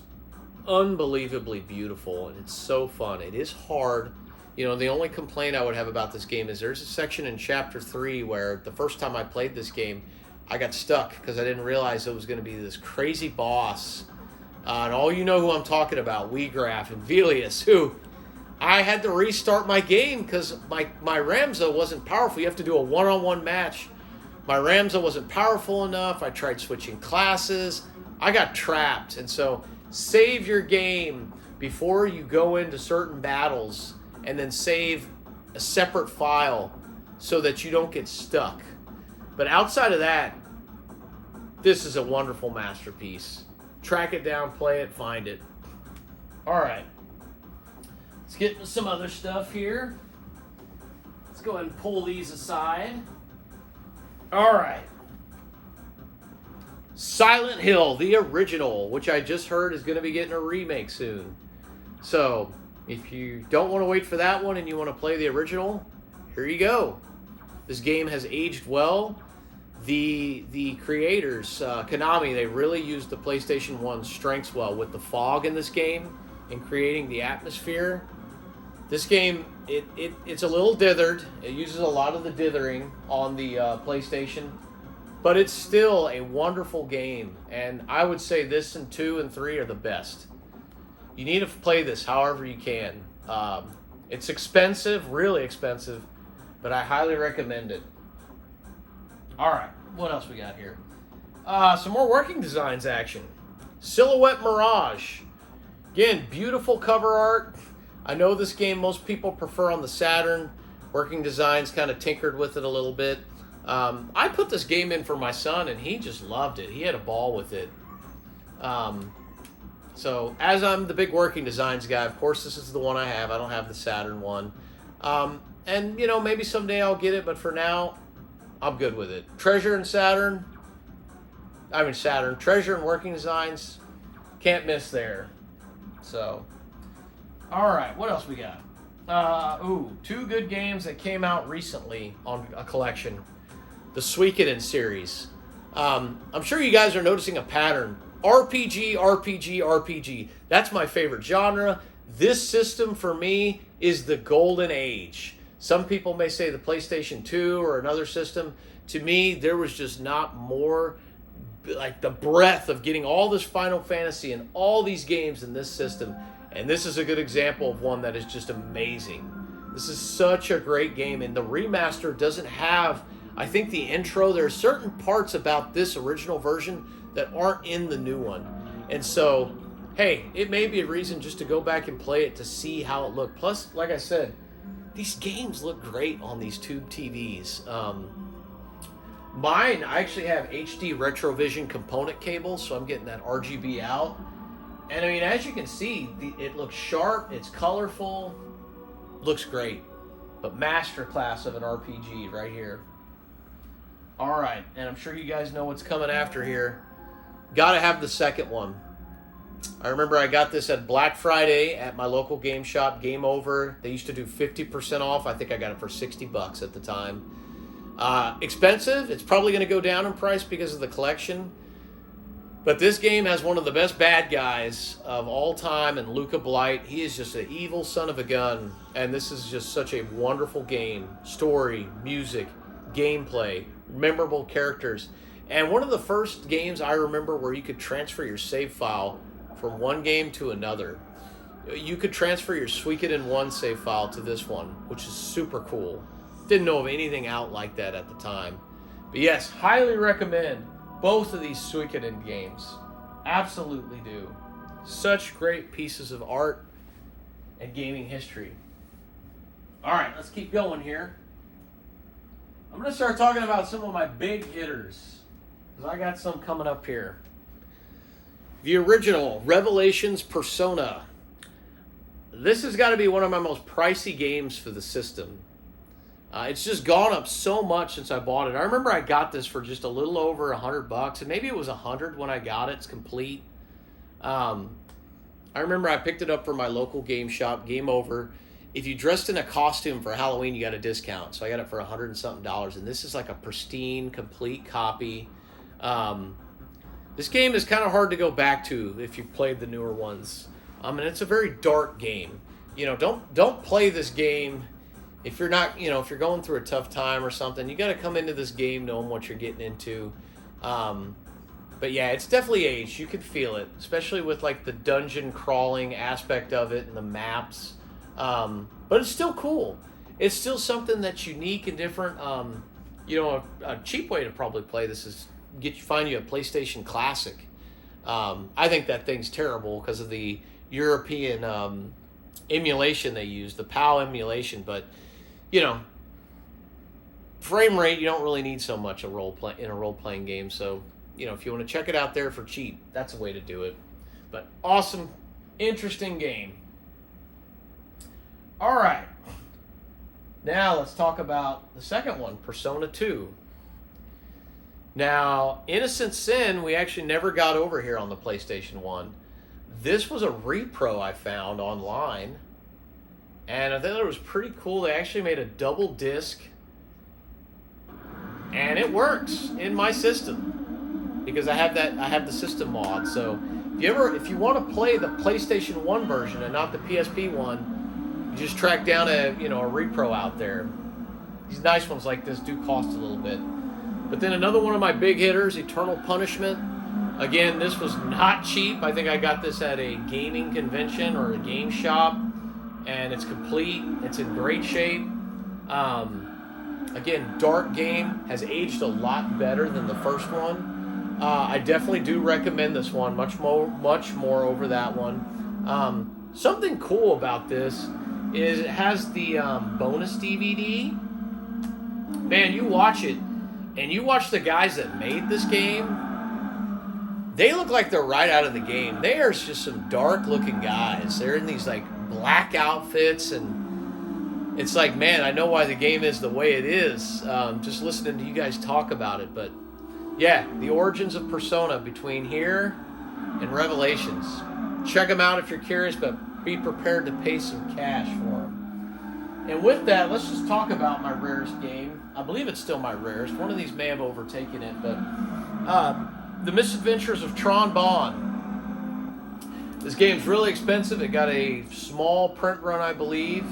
unbelievably beautiful, and it's so fun. It is hard. You know, the only complaint I would have about this game is there's a section in Chapter 3 where the first time I played this game, I got stuck because I didn't realize it was going to be this crazy boss. And all you know who I'm talking about, Wheatgraph and Velius, who I had to restart my game because my Ramza wasn't powerful. You have to do a one-on-one match. My Ramza wasn't powerful enough. I tried switching classes. I got trapped. And so save your game before you go into certain battles, and then save a separate file so that you don't get stuck. But outside of that, this is a wonderful masterpiece. Track it down, play it, find it. All right. Let's get into some other stuff here. Let's go ahead and pull these aside. All right. Silent Hill, the original, which I just heard is going to be getting a remake soon. So, if you don't want to wait for that one and you want to play the original, here you go. This game has aged well. The creators, Konami, they really used the PlayStation 1's strengths well with the fog in this game and creating the atmosphere. This game, it's a little dithered. It uses a lot of the dithering on the PlayStation, but it's still a wonderful game. And I would say this and 2 and 3 are the best. You need to play this however you can. It's expensive, really expensive, but I highly recommend it. All right, what else we got here? Some more working designs action. Silhouette Mirage. Again, beautiful cover art. I know this game most people prefer on the Saturn. Working designs kind of tinkered with it a little bit. I put this game in for my son, and he just loved it. He had a ball with it. So, as I'm the big working designs guy, of course this is the one I have. I don't have the Saturn one. And, you know, maybe someday I'll get it, but for now, I'm good with it. Treasure and Saturn. Treasure and working designs. Can't miss there. So, all right, what else we got? 2 good games that came out recently on a collection. The Suikoden series. I'm sure you guys are noticing a pattern. RPG, RPG, RPG. That's my favorite genre. This system for me is the golden age. Some people may say the PlayStation 2 or another system. To me, there was just not more, like the breadth of getting all this Final Fantasy and all these games in this system. And this is a good example of one that is just amazing. This is such a great game. And the remaster doesn't have, I think, the intro. There are certain parts about this original version that aren't in the new one. And so, hey, it may be a reason just to go back and play it to see how it looked. Plus, like I said, these games look great on these tube TVs. Mine, I actually have HD Retrovision component cables, so I'm getting that RGB out. And I mean, as you can see, it looks sharp, it's colorful, looks great. But masterclass of an RPG right here. All right, and I'm sure you guys know what's coming after here. Gotta have the second one. I remember I got this at Black Friday at my local game shop, Game Over. They used to do 50% off. I think I got it for $60 at the time. Expensive. It's probably going to go down in price because of the collection. But this game has one of the best bad guys of all time, and Luca Blight. He is just an evil son of a gun. And this is just such a wonderful game. Story, music, gameplay, memorable characters. And one of the first games I remember where you could transfer your save file from one game to another. You could transfer your Suikoden 1 save file to this one, which is super cool. Didn't know of anything out like that at the time. But yes, highly recommend both of these Suikoden games. Absolutely do. Such great pieces of art and gaming history. All right, let's keep going here. I'm going to start talking about some of my big hitters, because I got some coming up here. The original Revelations Persona. This has got to be one of my most pricey games for the system. It's just gone up so much since I bought it. I remember I got this for just a little over $100, and maybe it was $100 when I got it. It's complete. I remember I picked it up from my local game shop, Game Over. If you dressed in a costume for Halloween, you got a discount. So I got it for $100 and something, and this is like a pristine, complete copy. This game is kind of hard to go back to if you've played the newer ones. And it's a very dark game. You know, don't play this game if you're not, if you're going through a tough time or something. You got to come into this game knowing what you're getting into. But yeah, it's definitely aged. You can feel it, especially with like the dungeon crawling aspect of it and the maps. But it's still cool. It's still something that's unique and different. A cheap way to probably play this is find you a PlayStation Classic. I think that thing's terrible because of the European emulation they use, the PAL emulation. But frame rate you don't really need so much in a role playing game. So if you want to check it out there for cheap, that's a way to do it. But awesome, interesting game. All right, now let's talk about the second one, Persona 2. Now, Innocent Sin, we actually never got over here on the PlayStation 1. This was a repro I found online, and I thought it was pretty cool. They actually made a double disc, and it works in my system because I have the system mod. So if you want to play the PlayStation 1 version and not the PSP one, you just track down a repro out there. These nice ones like this do cost a little bit. But then another one of my big hitters, Eternal Punishment. Again, this was not cheap. I think I got this at a gaming convention or a game shop, and it's complete. It's in great shape. Again, dark game, has aged a lot better than the first one. I definitely do recommend this one, much more over that one. Something cool about this is it has the bonus DVD. Man, you watch it, and you watch the guys that made this game, they look like they're right out of the game. They are just some dark-looking guys. They're in these, like, black outfits, and it's like, man, I know why the game is the way it is, just listening to you guys talk about it. But, yeah, the origins of Persona between here and Revelations. Check them out if you're curious, but be prepared to pay some cash for them. And with that, let's just talk about my rarest game. I believe it's still my rarest. One of these may have overtaken it, but The Misadventures of Tron Bonne. This game's really expensive. It got a small print run, I believe.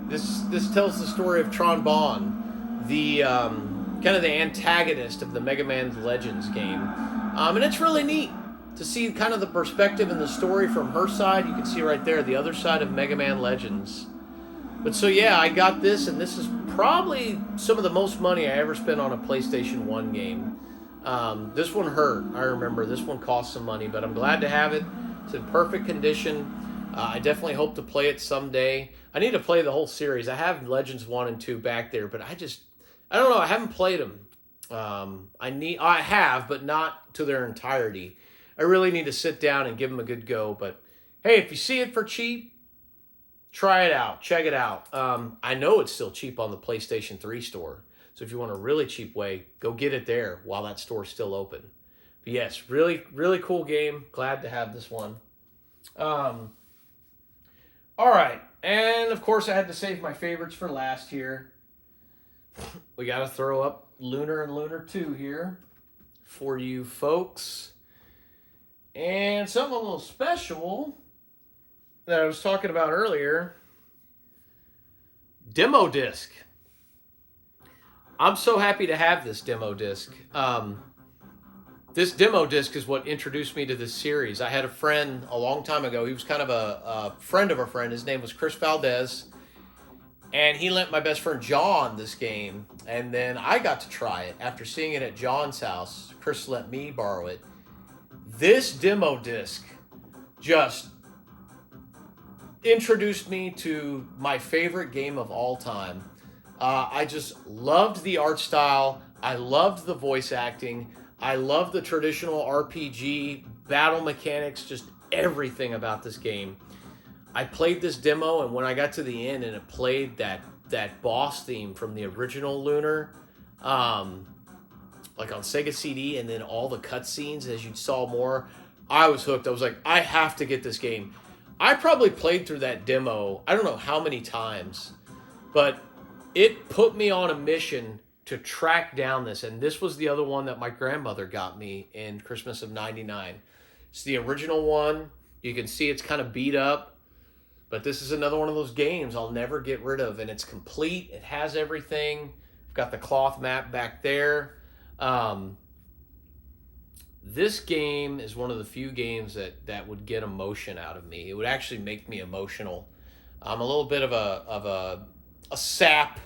This tells the story of Tron Bonne, the kind of the antagonist of the Mega Man Legends game. And it's really neat to see kind of the perspective and the story from her side. You can see right there, the other side of Mega Man Legends. But so yeah, I got this, and this is probably some of the most money I ever spent on a PlayStation 1 game. This one hurt. I remember this one cost some money, but I'm glad to have it. It's in perfect condition. I definitely hope to play it someday. I need to play the whole series. I have Legends 1 and 2 back there, but I don't know. I haven't played them. I have, but not to their entirety. I really need to sit down and give them a good go. But hey, if you see it for cheap, try it out. Check it out. I know it's still cheap on the PlayStation 3 store. So if you want a really cheap way, go get it there while that store's still open. But yes, really, really cool game. Glad to have this one. All right. And of course, I had to save my favorites for last here. We got to throw up Lunar and Lunar 2 here for you folks. And something a little special that I was talking about earlier. Demo disc. this demo disc is what introduced me to this series. I had a friend a long time ago. He was kind of a friend of a friend. His name was Chris Valdez. And he lent my best friend John this game. And then I got to try it. After seeing it at John's house, Chris let me borrow it. This demo disc just introduced me to my favorite game of all time. I just loved the art style. I loved the voice acting. I loved the traditional RPG, battle mechanics, just everything about this game. I played this demo, and when I got to the end and it played that boss theme from the original Lunar, like on Sega CD, and then all the cutscenes as you saw more, I was hooked. I was like, I have to get this game. I probably played through that demo, I don't know how many times, but it put me on a mission to track down this. And this was the other one that my grandmother got me in Christmas of '99. It's the original one. You can see it's kind of beat up, but this is another one of those games I'll never get rid of. And it's complete. It has everything. I've got the cloth map back there. This game is one of the few games that would get emotion out of me. It would actually make me emotional. I'm a little bit of a sap,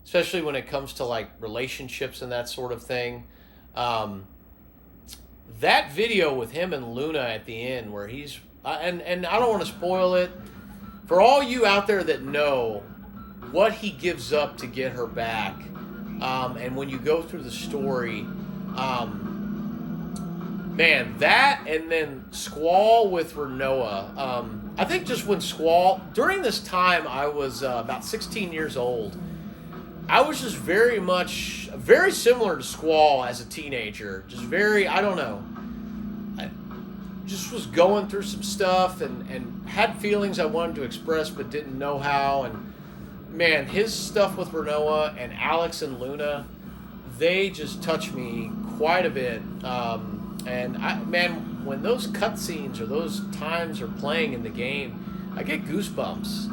especially when it comes to like relationships and that sort of thing. That video with him and Luna at the end, where he's and I don't want to spoil it for all you out there that know what he gives up to get her back. And when you go through the story, man, that and then Squall with Rinoa. I think just when Squall, during this time, I was about 16 years old. I was just very similar to Squall as a teenager. Just very, I don't know. I just was going through some stuff and had feelings I wanted to express but didn't know how. And man, his stuff with Rinoa and Alex and Luna, they just touched me quite a bit. Man, when those cutscenes or those times are playing in the game, I get goosebumps.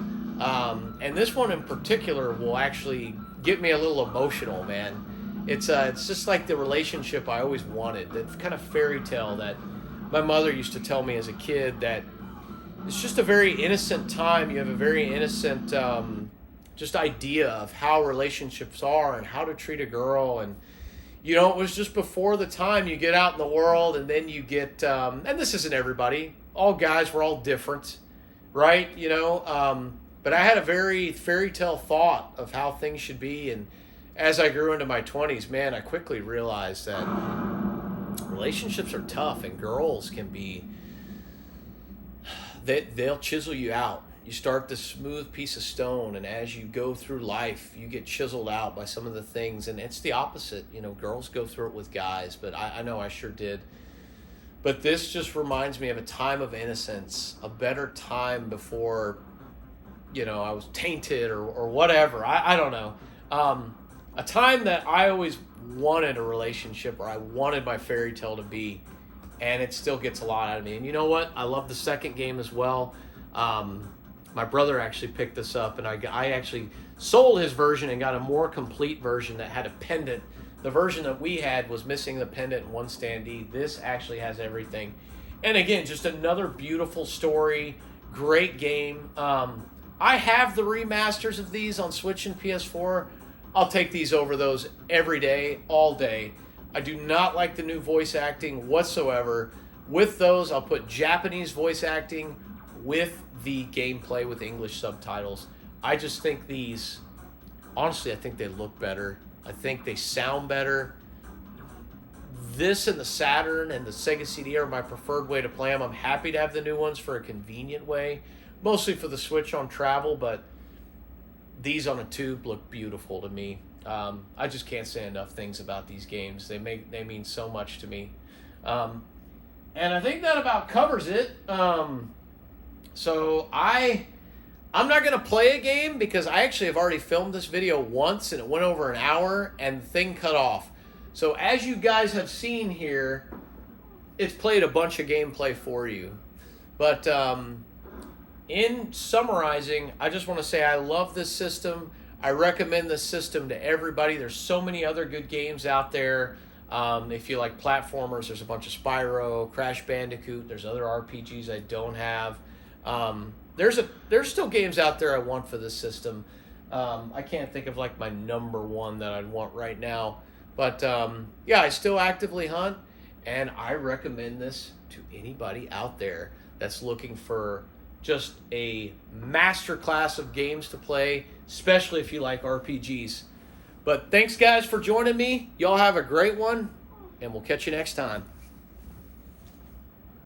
And this one in particular will actually get me a little emotional, man. It's just like the relationship I always wanted, that kind of fairy tale that my mother used to tell me as a kid, that it's just a very innocent time. You have a very innocent just idea of how relationships are and how to treat a girl. And you know, it was just before the time you get out in the world, and then you get, and this isn't everybody, all guys were all different, right? You know, but I had a very fairy tale thought of how things should be. And as I grew into my 20s, man, I quickly realized that relationships are tough, and girls can be, they'll chisel you out. You start this smooth piece of stone, and as you go through life, you get chiseled out by some of the things. And it's the opposite. You know, girls go through it with guys, but I know I sure did. But this just reminds me of a time of innocence, a better time before, you know, I was tainted or whatever. I don't know. A time that I always wanted a relationship, or I wanted my fairy tale to be, and it still gets a lot out of me. And you know what? I love the second game as well. My brother actually picked this up, and I actually sold his version and got a more complete version that had a pendant. The version that we had was missing the pendant and one standee. This actually has everything. And again, just another beautiful story, great game. I have the remasters of these on Switch and PS4. I'll take these over those every day, all day. I do not like the new voice acting whatsoever. With those, I'll put Japanese voice acting with the gameplay with English subtitles. I just think these, honestly, I think they look better. I think they sound better. This and the Saturn and the Sega CD are my preferred way to play them. I'm happy to have the new ones for a convenient way, mostly for the Switch on travel, but these on a tube look beautiful to me. I just can't say enough things about these games. They mean so much to me. And I think that about covers it. So I'm not going to play a game because I actually have already filmed this video once and it went over an hour and the thing cut off. So as you guys have seen here, it's played a bunch of gameplay for you. But in summarizing, I just want to say I love this system. I recommend this system to everybody. There's so many other good games out there. If you like platformers, there's a bunch of Spyro, Crash Bandicoot. There's other RPGs I don't have. There's still games out there I want for this system. I can't think of like my number one that I'd want right now. But yeah, I still actively hunt, and I recommend this to anybody out there that's looking for just a master class of games to play, especially if you like RPGs. But thanks, guys, for joining me. Y'all have a great one, and we'll catch you next time.